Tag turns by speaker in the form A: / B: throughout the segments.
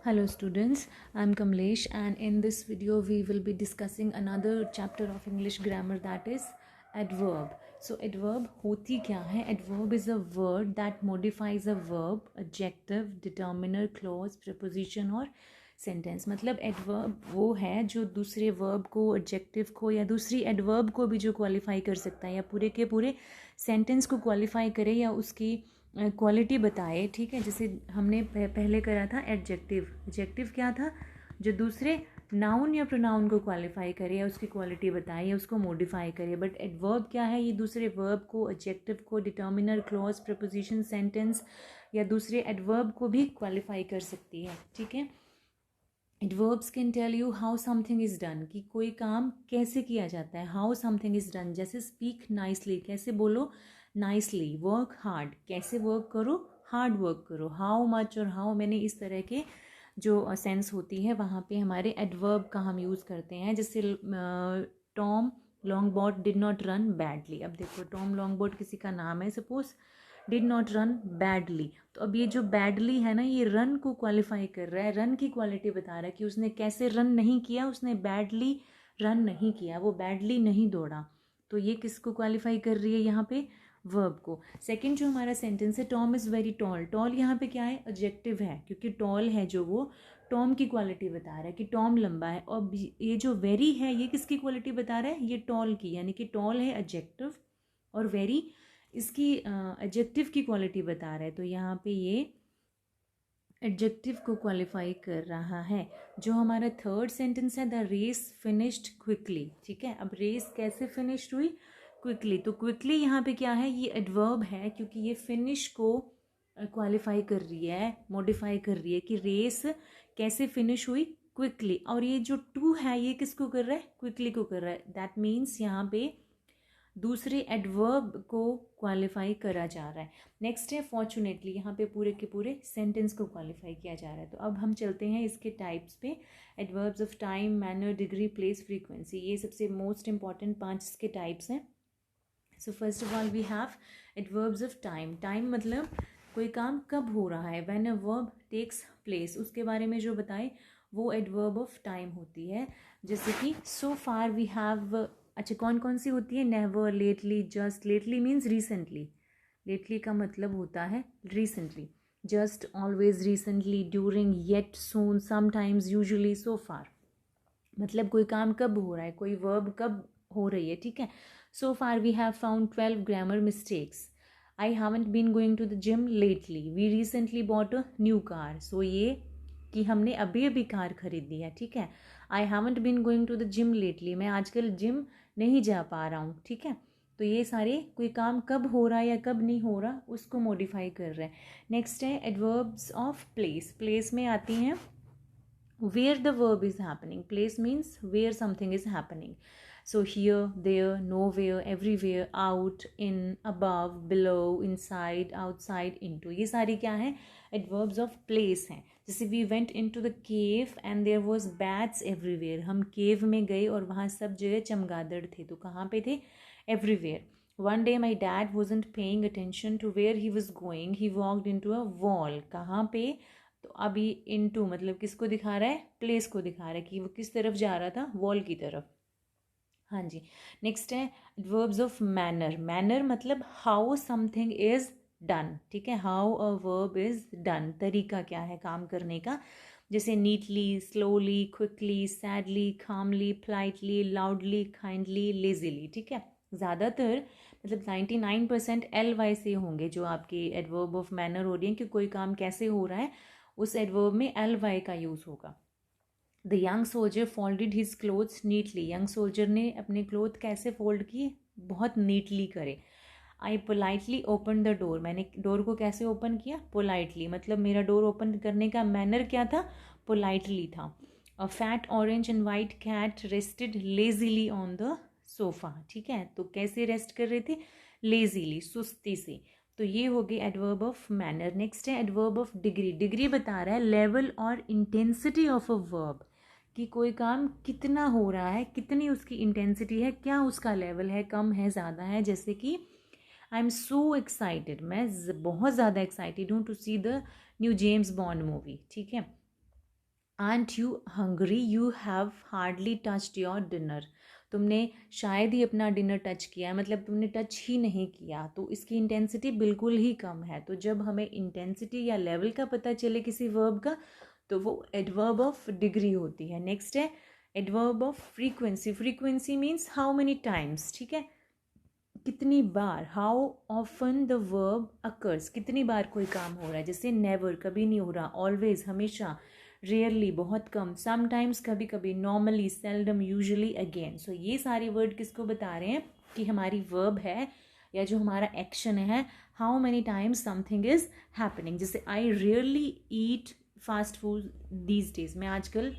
A: Hello students, I'm Kamlesh and in this video we will be discussing another chapter of English grammar, that is adverb. So adverb होती क्या है? Adverb is a word that modifies a verb, adjective, determiner, clause, preposition और sentence. मतलब adverb वो है जो दूसरे verb को, एडजेक्टिव को या दूसरी एडवर्ब को भी जो क्वालिफाई कर सकता है या पूरे के पूरे सेंटेंस को क्वालिफाई करे या उसकी क्वालिटी बताए. ठीक है, जैसे हमने पहले करा था एडजेक्टिव. एडजेक्टिव क्या था? जो दूसरे नाउन या प्रोनाउन को क्वालिफाई करे या उसकी क्वालिटी बताए या उसको मॉडिफाई करे. बट एडवर्ब क्या है? ये दूसरे वर्ब को, एडजेक्टिव को, डिटर्मिनर, क्लॉज, प्रपोजिशन, सेंटेंस या दूसरे एडवर्ब को भी क्वालिफाई कर सकती है. ठीक है, adverbs can tell you how something is done, कि कोई काम कैसे किया जाता है. हाउ समथिंग इज़ डन, जैसे स्पीक नाइसली, कैसे बोलो नाइसली. वर्क हार्ड, कैसे वर्क करो, हार्ड वर्क करो. हाउ मच और हाउ मैनी, इस तरह के जो सेंस होती है वहाँ पे हमारे एडवर्ब का हम यूज़ करते हैं. जैसे Tom Longbot did not run badly. अब देखो, टॉम लॉन्गबॉट किसी का नाम है, suppose did not run badly. तो अब ये जो बैडली है ना, ये रन को क्वालिफाई कर रहा है, रन की क्वालिटी बता रहा है कि उसने कैसे रन नहीं किया. उसने बैडली रन नहीं किया, वो बैडली नहीं दौड़ा. तो ये किसको क्वालिफाई कर रही है यहाँ पे? वर्ब को. सेकंड जो हमारा सेंटेंस है, Tom is very tall. Tall यहाँ पे क्या है? एडजेक्टिव है, क्योंकि टॉल है जो वो टॉम की क्वालिटी बता रहा है कि टॉम लंबा है. और ये जो वेरी है ये किसकी क्वालिटी बता रहा है? ये टॉल की, यानी कि टॉल है एडजेक्टिव और वेरी इसकी एडजेक्टिव की क्वालिटी बता रहा है. तो यहाँ पे ये एडजेक्टिव को क्वालिफाई कर रहा है. जो हमारा थर्ड सेंटेंस है, द रेस फिनिश्ड क्विकली. ठीक है, अब रेस कैसे फिनिश्ड हुई? क्विकली. तो क्विकली यहाँ पे क्या है? ये एडवर्ब है, क्योंकि ये फिनिश को क्वालिफाई कर रही है, मॉडिफाई कर रही है कि रेस कैसे फिनिश हुई? क्विकली. और ये जो टू है ये किसको कर रहा है? क्विकली को कर रहा है. दैट मीन्स यहाँ पे दूसरे एडवर्ब को क्वालिफाई करा जा रहा है. नेक्स्ट है फॉर्चुनेटली. यहाँ पे पूरे के पूरे सेंटेंस को क्वालिफाई किया जा रहा है. तो अब हम चलते हैं इसके टाइप्स पे. Adverbs of time, manner, degree, place, frequency. ये सबसे मोस्ट इंपॉर्टेंट 5 इसके टाइप्स हैं. So first of all we have adverbs of time. Time मतलब कोई काम कब हो रहा है. When a verb takes place, उसके बारे में जो बताए वो एडवर्ब ऑफ टाइम होती है. जैसे कि सो फार वी हैव. अच्छा, कौन कौन सी होती है? Never, lately, just. Lately means recently. Lately का मतलब होता है recently. Just, always, recently, during, yet, soon, sometimes, usually, so far. मतलब कोई काम कब हो रहा है, कोई वर्ब कब हो रही है. ठीक है, so far we have found 12 grammar mistakes. I haven't been going to the gym lately. We recently bought a new car. So ये कि हमने अभी अभी कार खरीदी है. ठीक है, I haven't been going to the gym lately, मैं आजकल जिम नहीं जा पा रहा हूँ. ठीक है, तो ये सारे कोई काम कब हो रहा है या कब नहीं हो रहा उसको मॉडिफाई कर रहे हैं. नेक्स्ट है एडवर्ब्स ऑफ प्लेस. प्लेस में आती हैं where the verb is happening. Place means where something is happening. So here, there, nowhere, everywhere, out, in, above, below, inside, outside, into. ये सारी क्या है? Adverbs of place हैं. जैसे we went into the cave and there was bats everywhere. हम cave में गए और वहाँ सब जगह चमगादड़ थे. तो कहाँ पे थे? Everywhere. One day my dad wasn't paying attention to where he was going. He walked into a wall. कहाँ पे? तो अभी इनटू मतलब किसको दिखा रहा है? प्लेस को दिखा रहा है कि वो किस तरफ जा रहा था? वॉल की तरफ. हाँ जी. नेक्स्ट है एडवर्ब्स ऑफ मैनर. मैनर मतलब हाउ समथिंग इज डन. ठीक है, how a verb is done, तरीका क्या है काम करने का. जैसे नीटली, स्लोली, क्विकली, सैडली, कामली, पोलाइटली, लाउडली, काइंडली, लेजीली. ठीक है, ज़्यादातर मतलब 99% एल वाई से होंगे जो आपके एडवर्ब ऑफ मैनर हो रही हैं कि कोई काम कैसे हो रहा है, उस एडवर्ब में एल वाई का यूज़ होगा. The young soldier folded his clothes neatly. Young soldier ने अपने क्लोथ कैसे फोल्ड किए? बहुत नीटली करे. आई पोलाइटली ओपन द डोर. मैंने डोर को कैसे ओपन किया? पोलाइटली. मतलब मेरा डोर ओपन करने का मैनर क्या था? पोलाइटली था. A fat orange and white cat rested lazily on the sofa. ठीक है, तो कैसे रेस्ट कर रहे थे? लेजीली, सुस्ती से. तो ये हो गई एडवर्ब ऑफ मैनर. नेक्स्ट है एडवर्ब ऑफ डिग्री. डिग्री बता रहा है लेवल और इंटेंसिटी ऑफ अ वर्ब, कि कोई काम कितना हो रहा है, कितनी उसकी इंटेंसिटी है, क्या उसका लेवल है, कम है, ज़्यादा है. जैसे कि आई एम सो एक्साइटेड, मैं बहुत ज़्यादा एक्साइटेड हूँ to see the new James Bond movie. ठीक है, aren't you hungry, you have hardly touched your dinner, तुमने शायद ही अपना डिनर टच किया है, मतलब तुमने टच ही नहीं किया, तो इसकी इंटेंसिटी बिल्कुल ही कम है। तो जब हमें इंटेंसिटी या लेवल का पता चले किसी वर्ब का, तो वो एडवर्ब ऑफ डिग्री होती है। नेक्स्ट है adverb of frequency. Frequency means how many times, ठीक है, कितनी बार। How often the verb occurs, कितनी बार कोई काम हो रहा है, जैसे नेवर, कभी नहीं हो रहा, ऑलवेज, हमेशा, रेयरली, बहुत कम, समटाइम्स, कभी कभी, नॉर्मली, सेल्डम, यूजुअली, अगेन। सो ये सारे वर्ड किसको बता रहे हैं कि हमारी वर्ब है या जो हमारा एक्शन है, how many times something is happening. जैसे I rarely eat fast food these days, मैं आजकल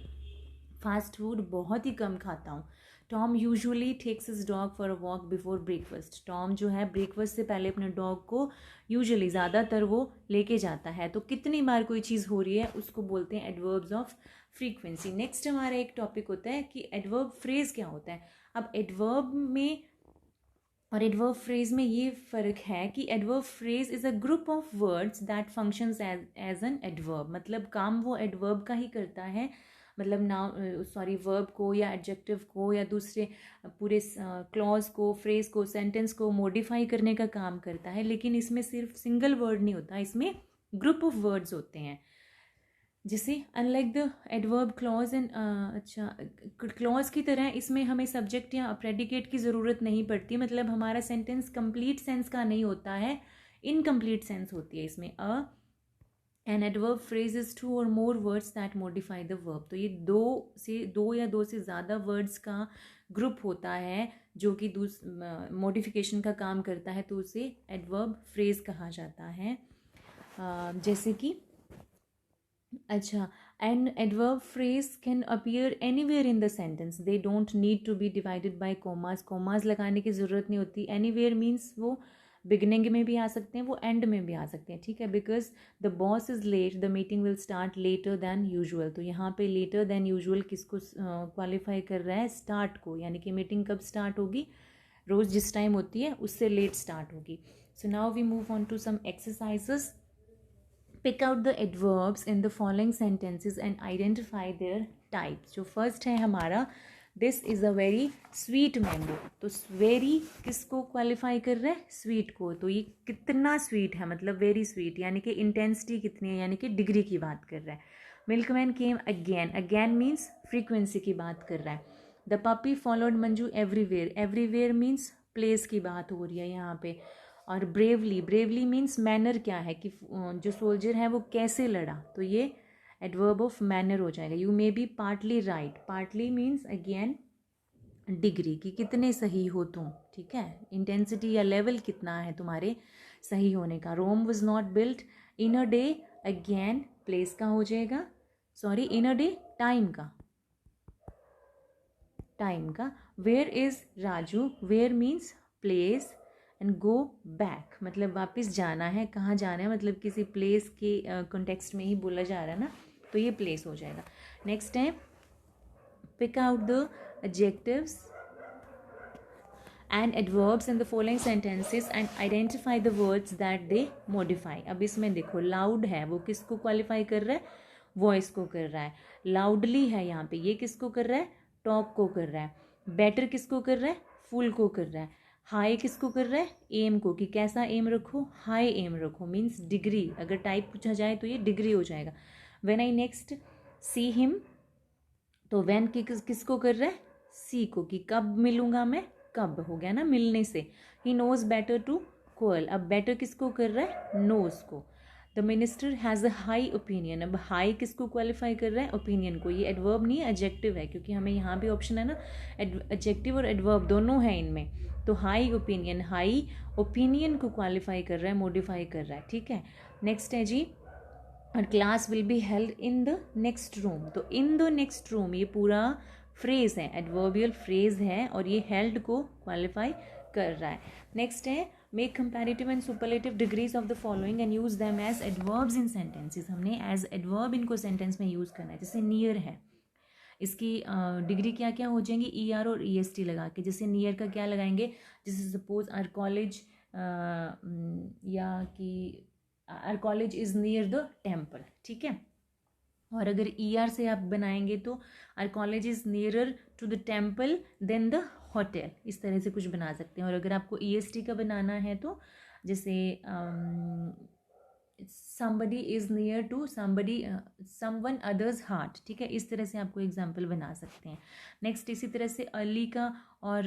A: फास्ट फूड बहुत ही कम खाता हूँ। Tom usually takes his dog for a walk before breakfast, Tom जो है ब्रेकफास्ट से पहले अपने डॉग को यूजुअली, ज़्यादातर वो लेके जाता है। तो कितनी बार कोई चीज़ हो रही है उसको बोलते हैं एडवर्ब्स ऑफ फ्रीक्वेंसी। नेक्स्ट हमारा एक टॉपिक होता है कि एडवर्ब फ्रेज क्या होता है। अब एडवर्ब में और एडवर्ब फ्रेज में ये फ़र्क है कि adverb phrase is a group of words that functions as an adverb, मतलब काम वो एडवर्ब का ही करता है, मतलब नाउन सॉरी वर्ब को या एडजेक्टिव को या दूसरे पूरे क्लॉज को, फ्रेज को, सेंटेंस को मॉडिफाई करने का काम करता है। लेकिन इसमें सिर्फ सिंगल वर्ड नहीं होता, इसमें ग्रुप ऑफ वर्ड्स होते हैं। जैसे unlike the adverb clause and अच्छा, क्लॉज की तरह इसमें हमें सब्जेक्ट या प्रेडिकेट की ज़रूरत नहीं पड़ती, मतलब हमारा सेंटेंस कंप्लीट सेंस का नहीं होता है, इनकम्प्लीट सेंस होती है इसमें। An adverb phrase is two और more words that modify the verb, तो ये दो या दो से ज़्यादा वर्ड्स का ग्रुप होता है जो कि मॉडिफिकेशन का काम करता है, तो उसे एडवर्ब फ्रेज कहा जाता है। जैसे कि अच्छा, an adverb phrase can appear anywhere in the sentence. They don't need to be divided by commas. Commas लगाने की ज़रूरत नहीं होती। Anywhere means वो बिगनिंग में भी आ सकते हैं, वो एंड में भी आ सकते हैं, ठीक है। Because the boss is late, the meeting will start later than usual, तो यहाँ पे लेटर दैन यूजुअल किसको क्वालिफाई कर रहा है, स्टार्ट को, यानी कि मीटिंग कब स्टार्ट होगी, रोज़ जिस टाइम होती है उससे लेट स्टार्ट होगी। So now we move on to some exercises. Pick out the adverbs in the following sentences and identify their types. जो फर्स्ट है हमारा, this is a very sweet mango, तो वेरी किसको qualify कर रहा है, sweet को, तो ये कितना स्वीट है, मतलब वेरी स्वीट, यानी कि इंटेंसिटी कितनी है, यानी कि डिग्री की बात कर रहा है। Milkman came again, again means frequency की बात कर रहा है। The puppy followed Manju everywhere, everywhere means place की बात हो रही है यहाँ पे। और ब्रेवली, ब्रेवली मीन्स मैनर क्या है, कि जो सोल्जर है वो कैसे लड़ा, तो ये एडवर्ब ऑफ मैनर हो जाएगा। You may be partly right, partly means again degree, कि कितने सही हो तुम, ठीक है, इंटेंसिटी या लेवल कितना है तुम्हारे सही होने का। Rome was not built in a day, again place का हो जाएगा, sorry in a day time का, टाइम का। Where is Raju, where means place, and go back मतलब वापस जाना है, कहाँ जाना है, मतलब किसी प्लेस के कॉन्टेक्स्ट में ही बोला जा रहा है ना, तो ये प्लेस हो जाएगा। नेक्स्ट है pick out the adjectives and adverbs in the following sentences and identify the words that they modify. अब इसमें देखो loud है, वो किसको क्वालिफाई कर रहा है, वॉइस को कर रहा है। loudly है यहाँ पे, ये किसको कर रहा है, टॉक को कर रहा है। better किसको कर रहा है, फुल को कर रहा है। हाई किसको कर रहा है, एम को, कि कैसा एम रखो, हाई एम रखो, मीन्स डिग्री, अगर टाइप पूछा जाए तो ये डिग्री हो जाएगा। When I next see him, तो व्हेन किसको कर रहा है, सी को, कि कब मिलूंगा मैं, कब हो गया ना मिलने से। He knows better to quell, अब बेटर किसको कर रहा है, नोज को। The minister has a high opinion, अब हाई किसको क्वालिफाई कर रहा है, ओपिनियन को। ये एडवर्ब नहीं है, एडजेक्टिव है, क्योंकि हमें यहाँ भी ऑप्शन है ना, एडजेक्टिव और एडवर्ब दोनों है इनमें। तो हाई ओपिनियन, हाई ओपिनियन को क्वालिफाई कर रहा है, मॉडिफाई कर रहा है, ठीक है। नेक्स्ट है जी, और class will be held in the next room, तो इन द नेक्स्ट रूम ये पूरा फ्रेज है, एडवर्बियल फ्रेज है, और ये हेल्ड को क्वालिफाई कर रहा है। नेक्स्ट है make comparative and superlative degrees of the following and use them as adverbs in sentences, हमने एज एडवर्ब इनको सेंटेंस में यूज करना है। जैसे नियर है, इसकी डिग्री क्या क्या हो जाएंगी, ई आर और ई एस टी लगा के। जैसे नियर का क्या लगाएंगे, जैसे सपोज आर कॉलेज, या कि our college is near the temple, ठीक है। और अगर ER से आप बनाएंगे तो our college is nearer to the temple than the hotel, इस तरह से कुछ बना सकते हैं। और अगर आपको EST का बनाना है तो जैसे somebody is near to somebody someone others heart, ठीक है, इस तरह से आपको एग्जाम्पल बना सकते हैं। नेक्स्ट इसी तरह से अर्ली का और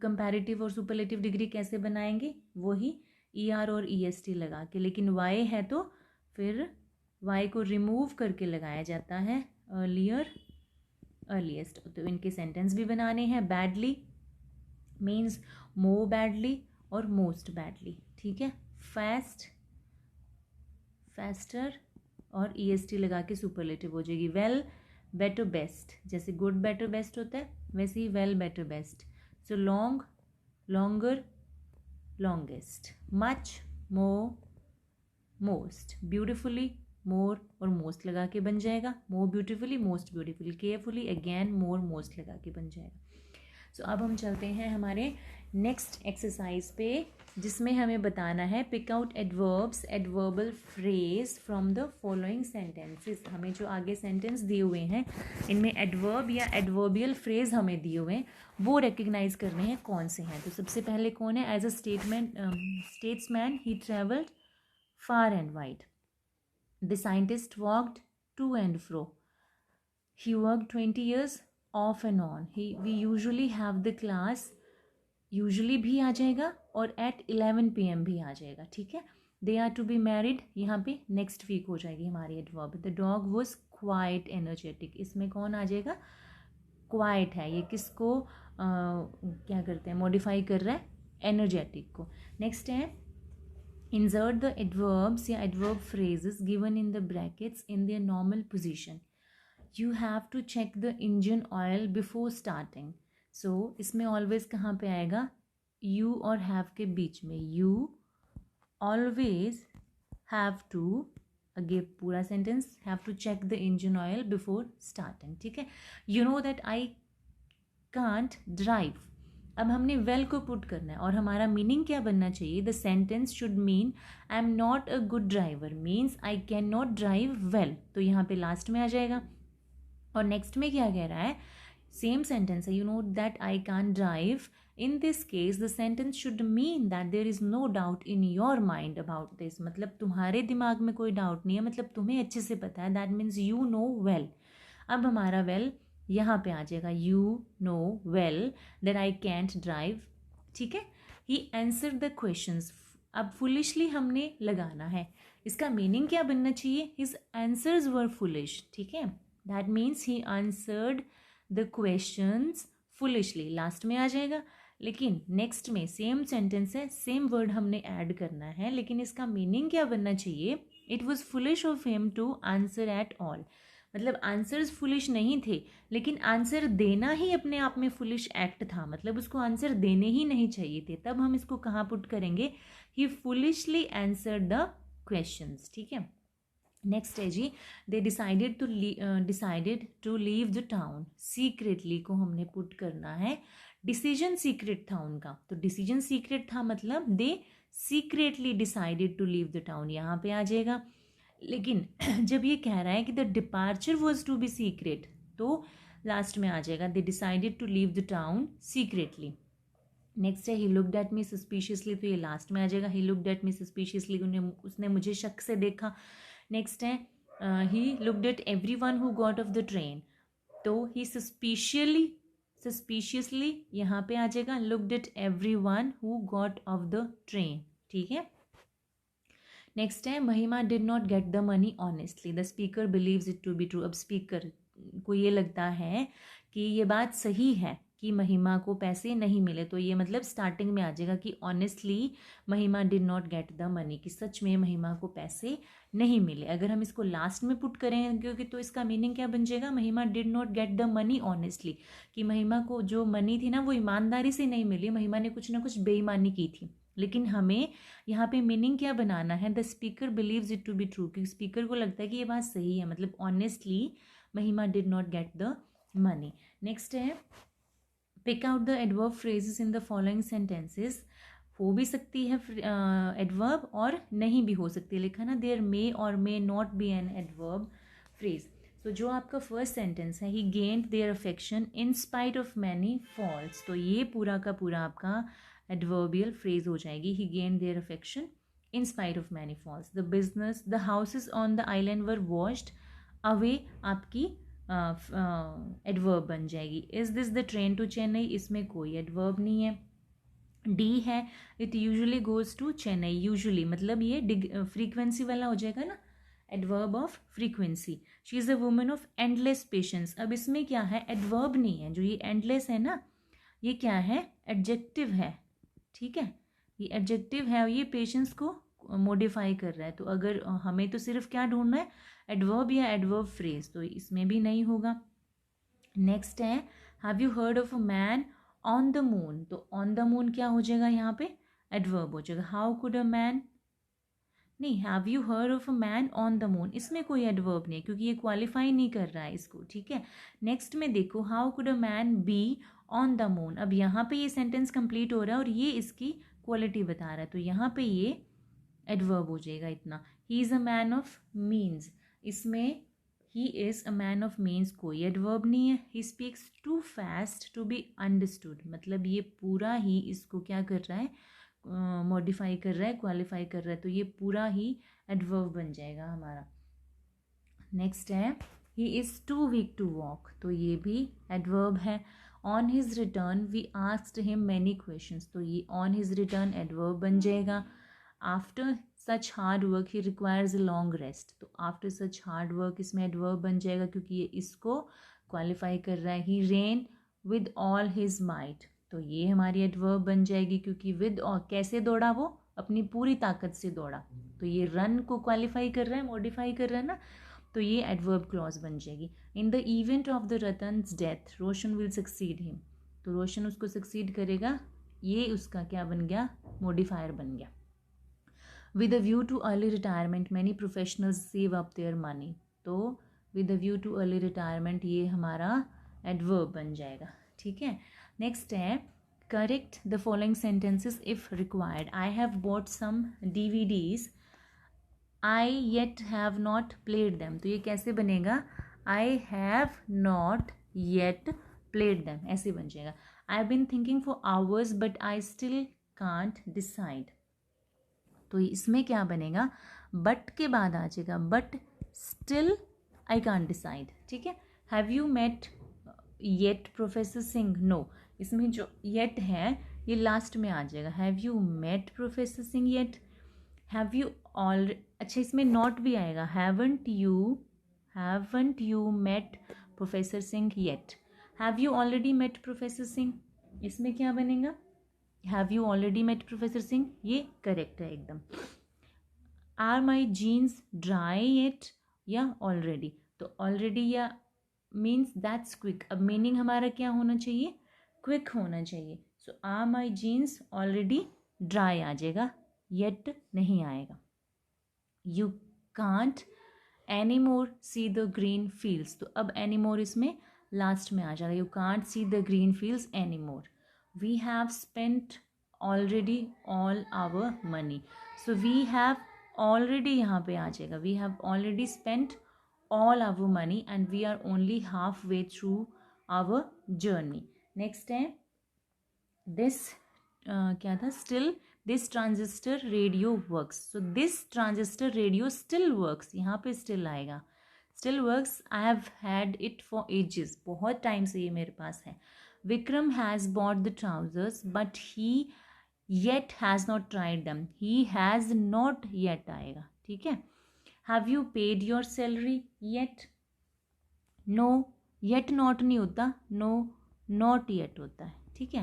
A: कंपैरेटिव और सुपरलेटिव डिग्री कैसे बनाएंगे, वही ER और EST लगा के, लेकिन Y है तो फिर Y को रिमूव करके लगाया जाता है, अर्लियर अर्लीस्ट। तो इनके सेंटेंस भी बनाने हैं। बैडली मीन्स मोर बैडली और मोस्ट बैडली, ठीक है। फास्ट फास्टर और EST लगा के सुपरलेटिव हो जाएगी। वेल बेटर बेस्ट, जैसे गुड बेटर बेस्ट होता है वैसे ही well better best. So long longer longest. Much more most. Beautifully more और मोस्ट लगा के बन जाएगा, more beautifully most beautifully. Carefully again more most लगा के बन जाएगा। सो अब हम चलते हैं हमारे नेक्स्ट एक्सरसाइज पे, जिसमें हमें बताना है pick out adverbs adverbial phrase from the following sentences. हमें जो आगे सेंटेंस दिए हुए हैं इनमें एडवर्ब या एडवर्बियल फ्रेज हमें दिए हुए हैं, वो रिकग्नाइज करने हैं कौन से हैं। तो सबसे पहले कौन है, as a statesman he travelled far and wide. The scientist walked to and fro. He worked 20 years off and on. We usually have the class, usually भी आ जाएगा और एट 11 PM भी आ जाएगा, ठीक है। They are to be married, यहाँ पे नेक्स्ट वीक हो जाएगी हमारी adverb. The dog was quite energetic, इसमें कौन आ जाएगा, क्वाइट है, ये किसको क्या करते हैं, मॉडिफाई कर रहा है, एनर्जेटिक को। नेक्स्ट है इंसर्ट द एडवर्ब्स या adverb phrases given in the brackets in their normal position. You have to check the engine oil before starting. So इसमें ऑलवेज कहाँ पे आएगा, यू और हैव के बीच में। यू ऑलवेज हैव टू, अगे पूरा sentence, have to check the engine oil before starting, ठीक है। You know that I can't drive, अब हमने वेल को पुट करना है और हमारा मीनिंग क्या बनना चाहिए, the sentence should mean I am not a good driver means I can not drive well, तो यहाँ पे लास्ट में आ जाएगा। और नेक्स्ट में क्या कह रहा है, सेम सेंटेंस है, you know that I can drive. In this case the sentence should mean that there is no doubt in your mind about this, मतलब तुम्हारे दिमाग में कोई डाउट नहीं है, मतलब तुम्हें अच्छे से पता है, that means you know well. अब हमारा वेल यहाँ पे आ जाएगा, you know well that I can't drive, ठीक है। ही आंसर द क्वेश्चंस, अब फुलिशली हमने लगाना है, इसका मीनिंग क्या बनना चाहिए, हिज आंसर्स वर फुलिश, ठीक है। That means he answered the questions foolishly, last में आ जाएगा। लेकिन नेक्स्ट में सेम सेंटेंस है, सेम वर्ड हमने ऐड करना है, लेकिन इसका मीनिंग क्या बनना चाहिए, it was foolish of him to answer at all, मतलब आंसर्स फुलिश नहीं थे, लेकिन आंसर देना ही अपने आप में फुलिश एक्ट था, मतलब उसको आंसर देने ही नहीं चाहिए थे, तब हम इसको कहाँ पुट करेंगे, he foolishly answer the questions, ठीक है। नेक्स्ट है G, they decided to leave the town secretly को हमने पुट करना है, डिसीजन सीक्रेट था उनका, तो डिसीजन सीक्रेट था मतलब they secretly decided to leave the town, यहाँ पे आ जाएगा। लेकिन जब ये कह रहा है कि the departure was to be secret, तो लास्ट में आ जाएगा they decided to leave the town secretly. Next है he looked at me suspiciously, तो ये लास्ट में आ जाएगा, he looked at me suspiciously, उसने मुझे शक से देखा। नेक्स्ट है he looked at every one who got off the train, तो ही सस्पिशियसली यहाँ पे आ जाएगा, looked at every one who got off the train, ठीक है। नेक्स्ट है Mahima did not get the money honestly, the speaker believes it to be true, अब speaker को ये लगता है कि ये बात सही है कि महिमा को पैसे नहीं मिले, तो ये मतलब स्टार्टिंग में आ जाएगा कि honestly Mahima did not get the money, कि सच में महिमा को पैसे नहीं मिले। अगर हम इसको लास्ट में पुट करें क्योंकि, तो इसका मीनिंग क्या बन जाएगा, महिमा did not get the money honestly, कि महिमा को जो मनी थी ना वो ईमानदारी से नहीं मिली, महिमा ने कुछ ना कुछ बेईमानी की थी। लेकिन हमें यहाँ पे मीनिंग क्या बनाना है, the speaker believes it to be true, क्योंकि स्पीकर को लगता है कि ये बात सही है, मतलब honestly Mahima did not get the money. Next है pick out the adverb phrases in the following sentences, हो भी सकती है एडवर्ब और नहीं भी हो सकती है, लिखा ना देयर मे और may not be an adverb phrase. तो जो आपका फर्स्ट सेंटेंस है, he gained their affection in spite of many faults, तो ये पूरा का पूरा आपका एडवर्बियल फ्रेज हो जाएगी, he gained their affection in spite of many faults. The business, the houses on the island were washed away, आपकी एडवर्ब बन जाएगी। Is this the train to Chennai, इसमें कोई एडवर्ब नहीं है। डी है, it usually goes to Chennai, usually मतलब ये फ्रीक्वेंसी वाला हो जाएगा ना, adverb of frequency. She is a woman of endless patience, अब इसमें क्या है, एडवर्ब नहीं है, जो ये एंडलेस है ना, ये क्या है, एडजेक्टिव है, ठीक है, ये एडजेक्टिव है और ये पेशेंस को मॉडिफाई कर रहा है। तो अगर हमें तो सिर्फ क्या ढूंढना है, एडवर्ब या एडवर्ब फ्रेज, तो इसमें भी नहीं होगा। नेक्स्ट है, have you heard of a man on the moon, तो ऑन द मून क्या हो जाएगा यहाँ पे, एडवर्ब हो जाएगा। हाउ कुड अ मैन, नहीं, have you heard of a man on the moon, इसमें कोई एडवर्ब नहीं है क्योंकि ये क्वालिफाई नहीं कर रहा है इसको, ठीक है। नेक्स्ट में देखो, how could a man be on the moon, अब यहाँ पे ये सेंटेंस कंप्लीट हो रहा है और ये इसकी क्वालिटी बता रहा है, तो यहाँ पे ये एडवर्ब हो जाएगा इतना। He is a man of means, इसमें he is a man of means कोई एडवर्ब नहीं है। He speaks too fast to be understood, मतलब ये पूरा ही इसको क्या कर रहा है, मॉडिफाई कर रहा है, क्वालिफाई कर रहा है, तो ये पूरा ही एडवर्ब बन जाएगा हमारा। नेक्स्ट है, he is too weak to walk, तो ये भी एडवर्ब है। On his return we asked him many questions, तो ये ऑन हिज रिटर्न एडवर्ब बन जाएगा। After such hard work he requires a long rest, तो आफ्टर सच हार्ड वर्क इसमें एडवर्ब बन जाएगा क्योंकि ये इसको क्वालिफाई कर रहा है। He ran with all his might, तो ये हमारी एडवर्ब बन जाएगी क्योंकि विद और कैसे दौड़ा, वो अपनी पूरी ताकत से दौड़ा, तो ये रन को क्वालिफाई कर रहा है, मॉडिफाई कर रहा है ना, तो ये एडवर्ब क्लॉज बन जाएगी। In the event of the Ratan's death Roshan will succeed him, तो रोशन उसको सक्सीड करेगा, ये उसका क्या बन गया, मॉडिफायर बन गया। With a view to early retirement many professionals save up their money, तो with a view to early retirement ये हमारा एडवर्ब बन जाएगा, ठीक है। नेक्स्ट है, correct the following sentences if required. I have bought some DVDs, I yet have not played them, तो ये कैसे बनेगा, I have not yet played them, ऐसे बन जाएगा। I have been thinking for hours but I still can't decide, तो इसमें क्या बनेगा, बट के बाद आ जाएगा, but still I can't decide, ठीक है। Have you met yet professor Singh, no, इसमें जो येट है ये लास्ट में आ जाएगा। Have you met professor Singh yet, have you all, अच्छा इसमें नॉट भी आएगा, haven't you met professor Singh yet, have you already met professor Singh, इसमें क्या बनेगा, have you already met professor Singh, ये करेक्ट है एकदम। Are my jeans dry yet या ऑलरेडी, तो ऑलरेडी या मीन्स दैट्स क्विक, अब मीनिंग हमारा क्या होना चाहिए, क्विक होना चाहिए। So are my jeans already dry आ जाएगा, येट नहीं आएगा। You can't any more see the green fields, तो अब एनी मोर इसमें लास्ट में आ जाएगा, you can't see the green fields any more. We have spent already all our money, so we have already यहाँ पे आ जाएगा, we have already spent all our money and we are only halfway through our journey. Next है, this क्या था, still this transistor radio works, so this transistor radio still works, यहाँ पे still आएगा, still works, I have had it for ages, बहुत time से ये मेरे पास है। Vikram has bought the trousers but he yet has not tried them, he has not yet आएगा, ठीक है। Have you paid your salary yet? No, yet not नहीं होता, no, not yet होता है, ठीक है।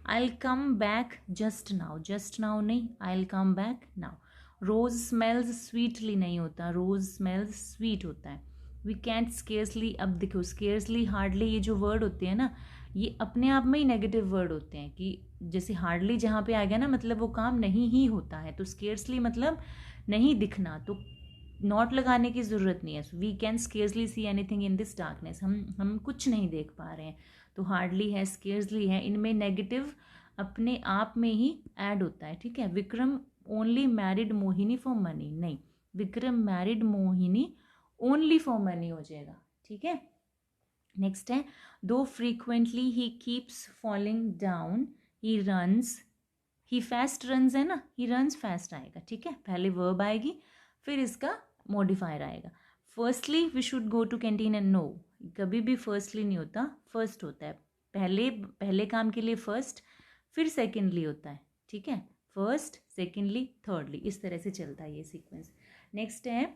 A: I'll come back just now, just now नहीं, I'll come back now. Rose smells sweetly नहीं होता, rose smells sweet होता है। We can't scarcely, अब देखो scarcely, hardly, ये जो वर्ड होते हैं ना, ये अपने आप में ही नेगेटिव वर्ड होते हैं, कि जैसे हार्डली जहाँ पे आ गया ना, मतलब वो काम नहीं ही होता है, तो स्केर्सली मतलब नहीं दिखना, तो नॉट लगाने की ज़रूरत नहीं है। We can scarcely see anything in this darkness, हम कुछ नहीं देख पा रहे हैं, तो हार्डली है, स्केर्सली है, इनमें नेगेटिव अपने आप में ही ऐड होता है, ठीक है। Vikram only married Mohini for money, नहीं, Vikram married Mohini only for money हो जाएगा, ठीक है। नेक्स्ट है दो frequently he keeps falling down, he runs, he fast runs है ना, ही रन्स फास्ट आएगा, ठीक है। पहले वर्ब आएगी फिर इसका मॉडिफायर आएगा। Firstly we should go to canteen and no, कभी भी फर्स्टली नहीं होता, फर्स्ट होता है। पहले काम के लिए फर्स्ट, फिर सेकेंडली होता है, ठीक है। फर्स्ट, सेकेंडली, थर्डली, इस तरह से चलता है ये सीक्वेंस। नेक्स्ट है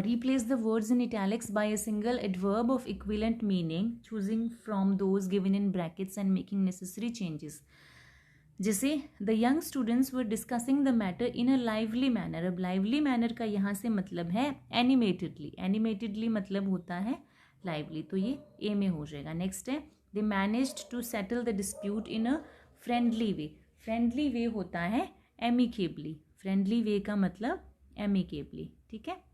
A: replace the words in italics by a single adverb of equivalent meaning, choosing from those given in brackets and making necessary changes. जैसे the young students were discussing the matter in a lively manner. अब lively manner का यहाँ से मतलब है एनिमेटेडली, एनिमेटेडली मतलब होता है लाइवली, तो ये ए में हो जाएगा। नेक्स्ट है they managed to settle the dispute in a friendly way. Friendly way होता है एमिकेबली, फ्रेंडली वे का मतलब एमिकेबली, ठीक है।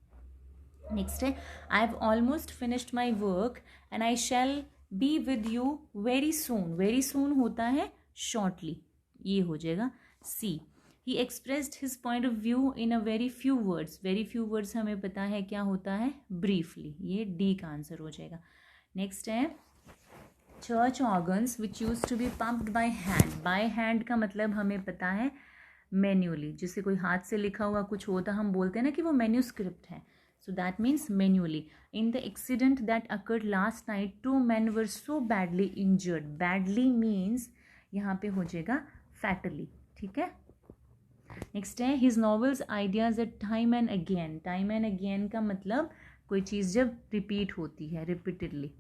A: नेक्स्ट है I have almost finished my work and I shall be with you very soon. Very soon होता है shortly, ये हो जाएगा सी। He expressed his point of view in a very few words. Very few words हमें पता है क्या होता है, ब्रीफली, ये डी का आंसर हो जाएगा। नेक्स्ट है church organs which use to be pumped by hand. By hand का मतलब हमें पता है मैन्युअली, जिससे कोई हाथ से लिखा हुआ कुछ होता हम बोलते हैं ना कि वो मैन्यूस्क्रिप्ट है, so that means manually. In the accident that occurred last night, 2 men were so badly injured. Badly means यहाँ पे हो जाएगा fatally, ठीक है। नेक्स्ट है his novels ideas at time and again. Time and again का मतलब कोई चीज़ जब रिपीट होती है, repeatedly.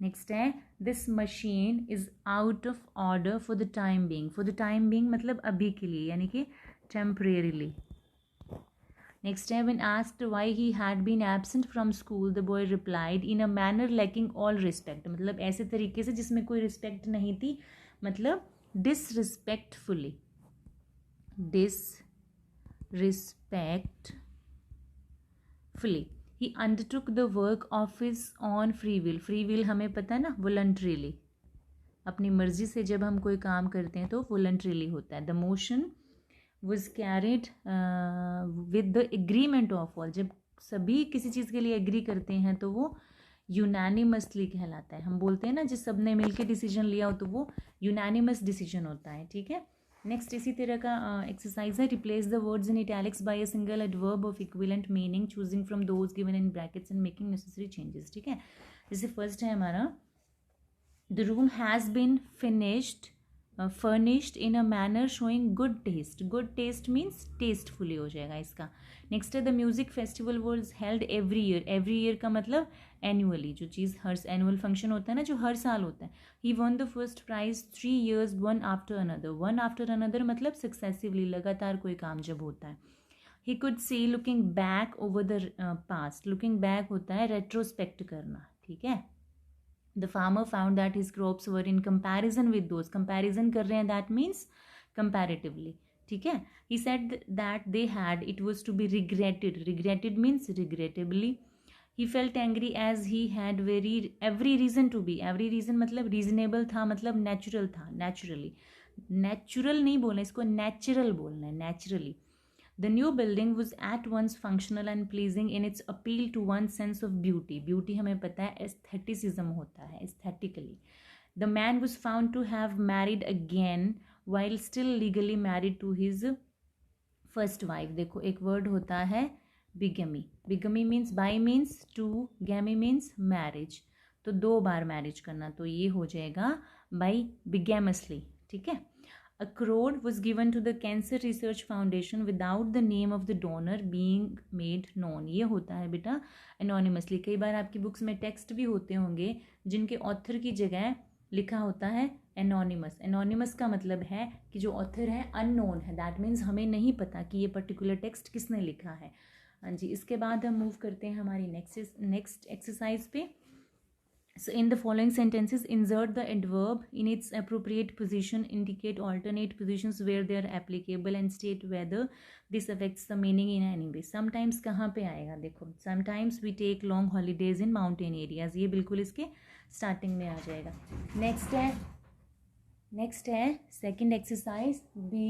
A: नेक्स्ट है this machine is out of order for the time being. For the time being मतलब अभी के लिए, यानी कि टेम्परेरीली। Next है when asked why he had been absent from school, the boy replied in a manner lacking all respect। मतलब ऐसे तरीके से जिसमें कोई रिस्पेक्ट नहीं थी, मतलब disrespectfully, disrespectfully। He undertook the work of his own free will। free will हमें पता है ना, voluntarily, अपनी मर्जी से जब हम कोई काम करते हैं तो voluntarily होता है। The motion was carried with the agreement of all। जब सभी किसी चीज़ के लिए एग्री करते हैं तो वो यूनानिमसली कहलाता है। हम बोलते हैं ना जिस सब ने मिलकर डिसीजन लिया हो तो वो यूनानिमस डिसीजन होता है, ठीक है। नेक्स्ट इसी तरह का एक्सरसाइज है replace the words in italics by a single adverb of equivalent meaning, choosing from those given in brackets and making necessary changes, ठीक है। जैसे फर्स्ट है हमारा the room has been finished furnished in a manner showing good taste. Good taste means tastefully हो जाएगा इसका। Next है the music festival was held every year. Every year का मतलब एनुअली, जो चीज़ हर एनुअल फंक्शन होता है ना जो हर साल होता है। He won the first prize 3 years one after another. One after another मतलब सक्सेसिवली, लगातार कोई काम जब होता है। He could see looking back over the past. Looking back होता है रेट्रोस्पेक्ट करना, ठीक है। The farmer found that his crops were in comparison with those। comparison कर रहे हैं, that means comparatively, ठीक है। He said that they had, it was to be regretted। regretted means regrettably। He felt angry as he had every reason to be। every reason मतलब reasonable था, मतलब natural था, naturally। natural नहीं बोलना इसको, natural बोलना है, naturally। The new building was at once functional and pleasing in its appeal to one's sense of beauty। beauty हमें पता है aestheticism होता है, aesthetically। The man was found to have married again while still legally married to his first wife। देखो एक word होता है bigamy। bigamy means by means to, gamy means marriage, तो 2 बार मैरिज करना, तो ये हो जाएगा by bigamously, ठीक है। A crore was given to the Cancer Research Foundation without the name of the donor being made known। ये होता है बेटा anonymously। कई बार आपकी बुक्स में टेक्स्ट भी होते होंगे जिनके ऑथर की जगह लिखा होता है एनोनिमस। एनोनिमस का मतलब है कि जो ऑथर है अननोन है, दैट मीन्स हमें नहीं पता कि ये पर्टिकुलर टेक्स्ट किसने लिखा है। हाँ जी, इसके बाद हम मूव करते हैं हमारी नेक्स्ट एक्सरसाइज पे। So in the following sentences, insert the adverb in its appropriate position, indicate alternate positions where they are applicable and state whether this affects the meaning in any way। Sometimes कहाँ पे आएगा देखो, sometimes we take long holidays in mountain areas, ये बिल्कुल इसके starting में आ जाएगा। next है second exercise, be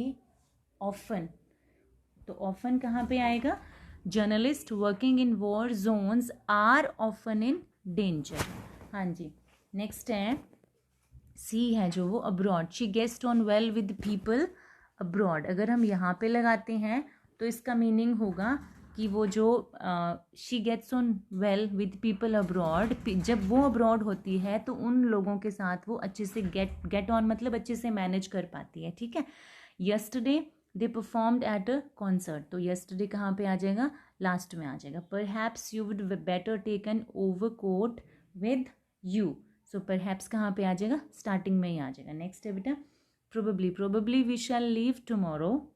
A: often। तो often कहाँ पे आएगा, journalist working in war zones are often in danger. हाँ जी, नेक्स्ट है सी है जो वो अब्रॉड, शी गेस्ट on well with people abroad. अगर हम यहाँ पे लगाते हैं तो इसका मीनिंग होगा कि वो जो she gets on well with people abroad, जब वो अब्रॉड होती है तो उन लोगों के साथ वो अच्छे से गेट ऑन मतलब अच्छे से मैनेज कर पाती है। ठीक है, yesterday they performed at a concert, तो यस्टरडे कहाँ पे आ जाएगा, लास्ट में आ जाएगा। Perhaps you would better take an overcoat with you, so perhaps कहाँ पे आ जाएगा, स्टार्टिंग में ही आ जाएगा। नेक्स्ट है बेटा probably, probably we shall leave tomorrow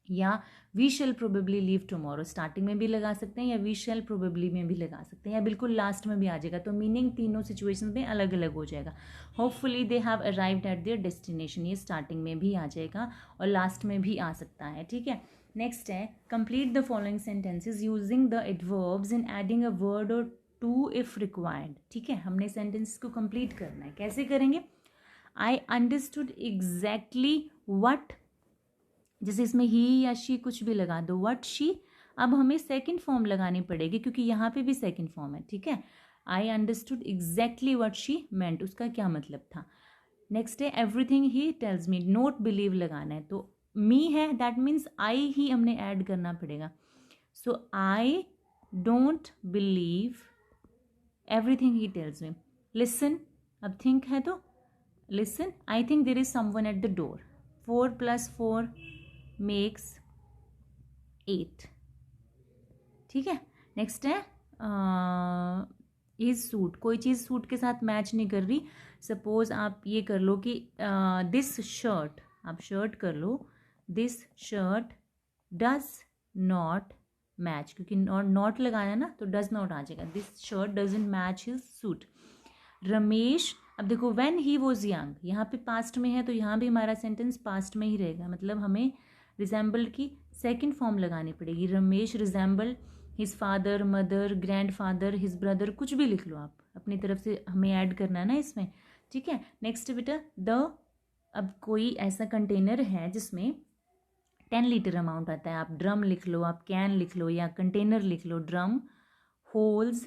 A: या we shall probably leave tomorrow, starting में भी लगा सकते हैं या वी शेल प्रोबेबली में भी लगा सकते हैं या बिल्कुल लास्ट में भी आ जाएगा, तो मीनिंग तीनों सिचुएशन में अलग अलग हो जाएगा। Hopefully they have arrived at there destination, ये स्टार्टिंग में भी आ जाएगा और लास्ट में भी आ सकता है। ठीक है, नेक्स्ट है complete the following sentences using the adverbs in adding a word और टू इफ रिक्वायर्ड। ठीक है, हमने सेंटेंस को कंप्लीट करना है, कैसे करेंगे, आई अंडरस्टूड एग्जैक्टली वट, जैसे इसमें ही या शी कुछ भी लगा दो, व्हाट शी, अब हमें सेकंड फॉर्म लगानी पड़ेगी क्योंकि यहाँ पे भी सेकंड फॉर्म है। ठीक है, I understood exactly what she meant, उसका क्या मतलब था। नेक्स्ट है everything he tells me, note believe लगाना है, तो मी है दैट मीन्स आई ही हमने ऐड करना पड़ेगा। So I don't believe everything he tells me. Listen, अब थिंक है तो listen, I think there is someone at the door, 4 + 4 makes 8। ठीक है, नेक्स्ट है इज सूट, कोई चीज़ सूट के साथ मैच नहीं कर रही, सपोज आप ये कर लो कि दिस शर्ट, आप शर्ट कर लो, this shirt does not match, क्योंकि नॉट लगाना है ना तो डज नॉट आ जाएगा, this shirt doesn't match his suit. Ramesh, अब देखो व्हेन ही वॉज यंग, यहाँ पे पास्ट में है तो यहाँ भी हमारा सेंटेंस पास्ट में ही रहेगा, मतलब हमें रिजेंबल की सेकंड फॉर्म लगानी पड़ेगी। Ramesh resemble his father, mother, grand father, his brother, कुछ भी लिख लो आप अपनी तरफ से, हमें ऐड करना है ना इसमें। ठीक है, नेक्स्ट बेटा द, अब कोई ऐसा कंटेनर है जिसमें 10 लीटर अमाउंट आता है, आप ड्रम लिख लो, आप कैन लिख लो या कंटेनर लिख लो, ड्रम होल्ड्स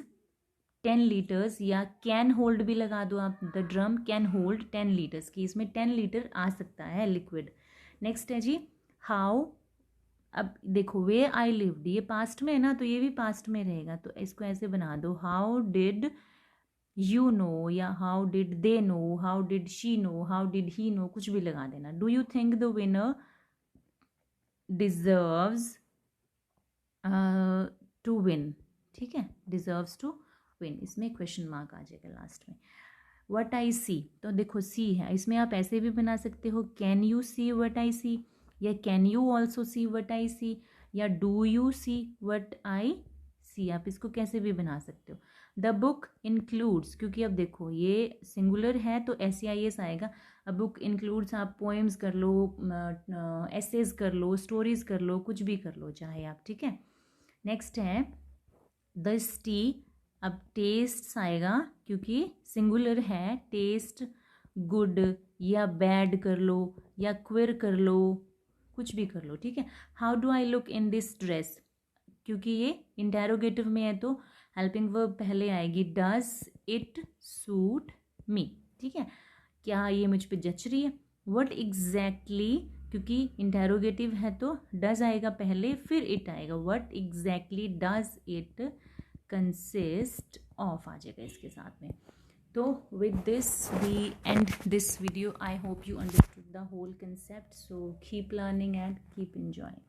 A: 10 लीटर्स या कैन होल्ड भी लगा दो आप, the drum can hold 10 litres की, इसमें 10 लीटर आ सकता है लिक्विड। नेक्स्ट है जी हाउ, अब देखो वे आई लिव्ड, ये पास्ट में है ना तो ये भी पास्ट में रहेगा, तो इसको ऐसे बना दो, हाउ डिड यू नो या how did they know, how did she know, how did he know, कुछ भी लगा देना। Do you think the winner deserves to win, ठीक है, डिजर्व्स टू विन, इसमें क्वेश्चन मार्क आ जाएगा लास्ट में। वट आई सी, तो देखो सी है, इसमें आप ऐसे भी बना सकते हो, can you see what I see, या can you also see what I see, या do you see what I see, आप इसको कैसे भी बना सकते हो। द बुक इंक्लूड्स, क्योंकि अब देखो ये सिंगुलर है तो SEIS आएगा, अब बुक इंक्लूड्स आप पोएम्स कर लो, एसेज कर लो, स्टोरीज कर लो, कुछ भी कर लो चाहे आप। ठीक है, नेक्स्ट है दिस टी, अब टेस्ट आएगा क्योंकि सिंगुलर है, टेस्ट गुड या बैड कर लो या क्विर कर लो, कुछ भी कर लो। ठीक है, how do I look in this dress, क्योंकि ये इंटेरोगेटिव में है तो हेल्पिंग वर्ब पहले आएगी, डज इट सूट मी, ठीक है, क्या ये मुझ पे जच रही है। व्हाट एग्जैक्टली, क्योंकि इंटेरोगेटिव है तो डज आएगा पहले फिर इट आएगा, what exactly does it consist of आ जाएगा इसके साथ में। तो with this we end this video. I hope you understood the whole concept, so keep learning and keep enjoying.